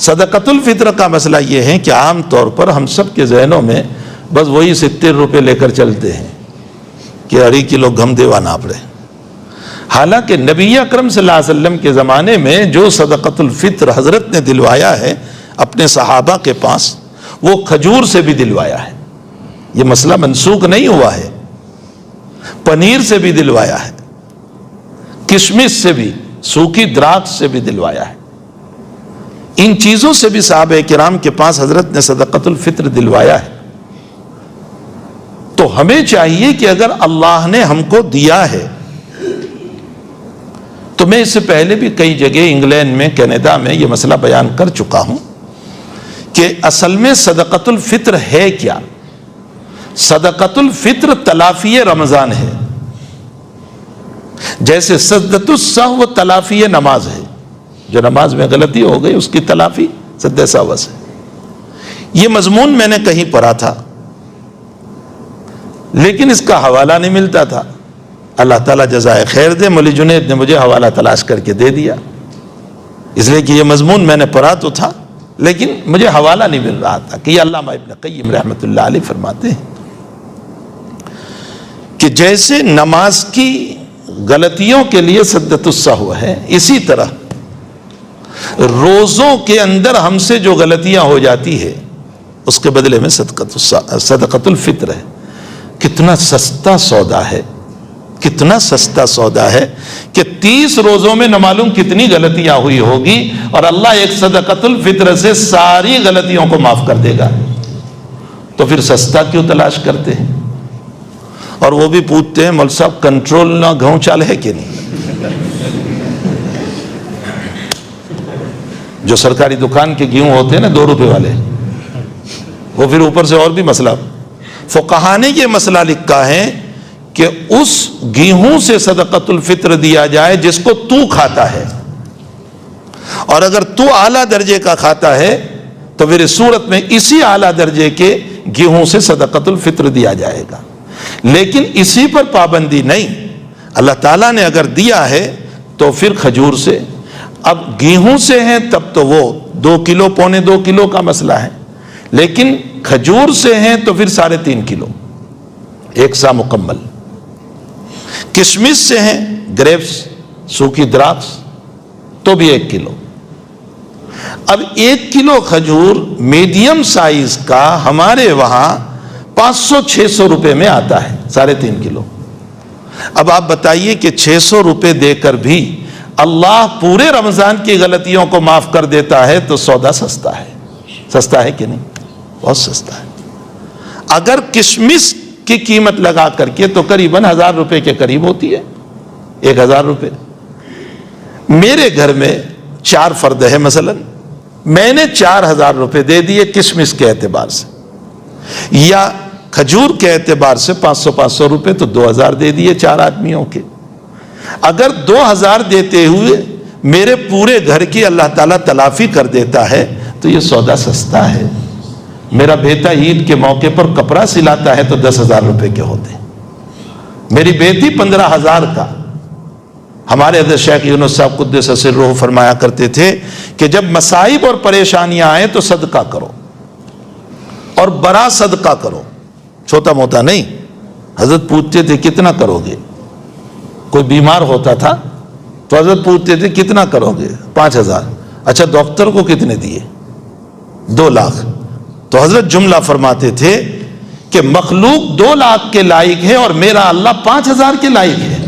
صدقۃ الفطر کا مسئلہ یہ ہے کہ عام طور پر ہم سب کے ذہنوں میں بس وہی 70 روپے لے کر چلتے ہیں کہ 2.5 کلو گم دیوا ناپ رہے. حالانکہ نبی اکرم صلی اللہ علیہ وسلم کے زمانے میں جو صدقۃ الفطر حضرت نے دلوایا ہے اپنے صحابہ کے پاس، وہ کھجور سے بھی دلوایا ہے. یہ مسئلہ منسوخ نہیں ہوا ہے. پنیر سے بھی دلوایا ہے، کشمش سے بھی، سوکھی دراکش سے بھی دلوایا ہے. ان چیزوں سے بھی صحابہ کرام کے پاس حضرت نے صدقۃ الفطر دلوایا ہے. تو ہمیں چاہیے کہ اگر اللہ نے ہم کو دیا ہے، تو میں اس سے پہلے بھی کئی جگہ انگلینڈ میں، کینیڈا میں یہ مسئلہ بیان کر چکا ہوں کہ اصل میں صدقۃ الفطر ہے کیا. صدقۃ الفطر تلافی رمضان ہے، جیسے سجدۃ السہو تلافی نماز ہے. جو نماز میں غلطی ہو گئی اس کی تلافی سجدہ سہو سے. یہ مضمون میں نے کہیں پڑھا تھا لیکن اس کا حوالہ نہیں ملتا تھا. اللہ تعالیٰ جزائے خیر دے، مولی جنید نے مجھے حوالہ تلاش کر کے دے دیا، اس لیے کہ یہ مضمون میں نے پڑھا تو تھا لیکن مجھے حوالہ نہیں مل رہا تھا. کہ یہ علامہ ابن قیم رحمۃ اللہ علیہ فرماتے ہیں کہ جیسے نماز کی غلطیوں کے لیے سجدۃ السہو ہے، اسی طرح روزوں کے اندر ہم سے جو غلطیاں ہو جاتی ہے اس کے بدلے میں صدقۃ الفطر ہے. کتنا سستا سودا ہے، کتنا سستا سودا ہے کہ 30 روزوں میں نہ معلوم کتنی غلطیاں ہوئی ہوگی اور اللہ ایک صدقۃ الفطر سے ساری غلطیوں کو معاف کر دے گا. تو پھر سستا کیوں تلاش کرتے ہیں؟ اور وہ بھی پوچھتے ہیں مول صاحب کنٹرول نہ گھؤں چال ہے کہ نہیں. جو سرکاری دکان کے گیہوں ہوتے ہیں نا 2 روپے والے، وہ پھر اوپر سے اور بھی مسئلہ. فقہا نے یہ مسئلہ لکھا ہے کہ اس گیہوں سے صدقۃ الفطر دیا جائے جس کو تو کھاتا ہے، اور اگر تو اعلیٰ درجے کا کھاتا ہے تو پھر اس صورت میں اسی اعلیٰ درجے کے گیہوں سے صدقۃ الفطر دیا جائے گا. لیکن اسی پر پابندی نہیں. اللہ تعالیٰ نے اگر دیا ہے تو پھر کھجور سے. اب گیہوں سے ہیں تب تو وہ 2 کلو پونے 2 کلو کا مسئلہ ہے، لیکن کھجور سے ہیں تو پھر 3.5 کلو، 1 سا مکمل. کشمش سے ہیں، گریپس، سوکھی دراکش، تو بھی 1 کلو. اب 1 کلو کھجور میڈیم سائز کا ہمارے وہاں 500-600 روپے میں آتا ہے، 3.5 کلو. اب آپ بتائیے کہ 600 روپے دے کر بھی اللہ پورے رمضان کی غلطیوں کو معاف کر دیتا ہے تو سودا سستا ہے. سستا ہے کہ نہیں؟ بہت سستا ہے. اگر کشمش کی قیمت لگا کر کے تو قریباً 1000 روپے کے قریب ہوتی ہے، 1000 روپے. میرے گھر میں 4 فرد ہے مثلا، میں نے 4000 روپے دے دیے کشمش کے اعتبار سے، یا کھجور کے اعتبار سے 500 روپے، تو 2000 دے دیے 4 آدمیوں کے. اگر 2000 دیتے ہوئے میرے پورے گھر کی اللہ تعالیٰ تلافی کر دیتا ہے تو یہ سودا سستا ہے. میرا بیٹا عید کے موقع پر کپڑا سلاتا ہے تو 10,000 روپے کے ہوتے ہیں. میری بیٹی 15,000 کا. ہمارے حضرت شیخ یونس صاحب قدس سرہ فرمایا کرتے تھے کہ جب مصائب اور پریشانیاں آئیں تو صدقہ کرو، اور بڑا صدقہ کرو، چھوٹا موٹا نہیں. حضرت پوچھتے تھے کتنا کرو گے؟ کوئی بیمار ہوتا تھا تو حضرت پوچھتے تھے کتنا کرو گے؟ 5,000. اچھا ڈاکٹر کو کتنے دیے؟ 2 لاکھ. تو حضرت جملہ فرماتے تھے کہ مخلوق 2 لاکھ کے لائق ہے اور میرا اللہ 5,000 کے لائق ہے.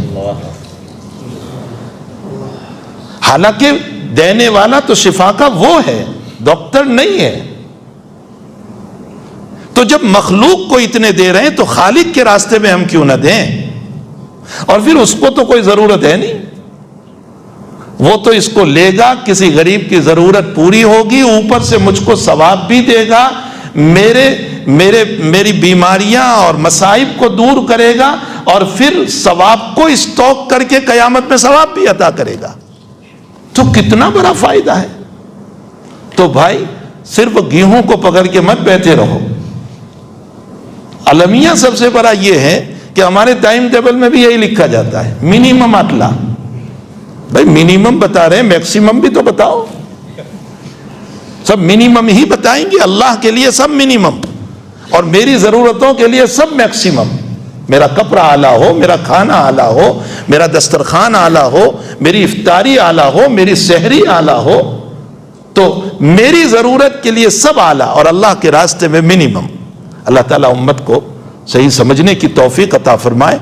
حالانکہ دینے والا تو شفا کا وہ ہے، ڈاکٹر نہیں ہے. تو جب مخلوق کو اتنے دے رہے ہیں تو خالق کے راستے میں ہم کیوں نہ دیں؟ اور پھر اس کو تو کوئی ضرورت ہے نہیں، وہ تو اس کو لے گا، کسی غریب کی ضرورت پوری ہوگی، اوپر سے مجھ کو ثواب بھی دے گا، میری بیماریاں اور مصائب کو دور کرے گا، اور پھر ثواب کو اسٹاک کر کے قیامت میں ثواب بھی عطا کرے گا. تو کتنا بڑا فائدہ ہے. تو بھائی صرف گیہوں کو پکڑ کے مت بیٹھے رہو. المیہ سب سے بڑا یہ ہے کہ ہمارے ٹائم ٹیبل میں بھی یہی لکھا جاتا ہے منیمم اٹلا. بھائی منیمم بتا رہے ہیں، میکسیمم بھی تو بتاؤ. سب منیمم ہی بتائیں گے. اللہ کے لیے سب منیمم اور میری ضرورتوں کے لیے سب میکسیمم. میرا کپڑا اعلیٰ ہو, میرا کھانا اعلیٰ ہو, میرا دسترخوان اعلیٰ ہو, میری افطاری اعلیٰ ہو, میری سحری اعلیٰ ہو, تو میری ضرورت کے لیے سب اعلیٰ اور اللہ کے راستے میں منیمم. اللہ تعالیٰ امت کو صحیح سمجھنے کی توفیق عطا فرمائے.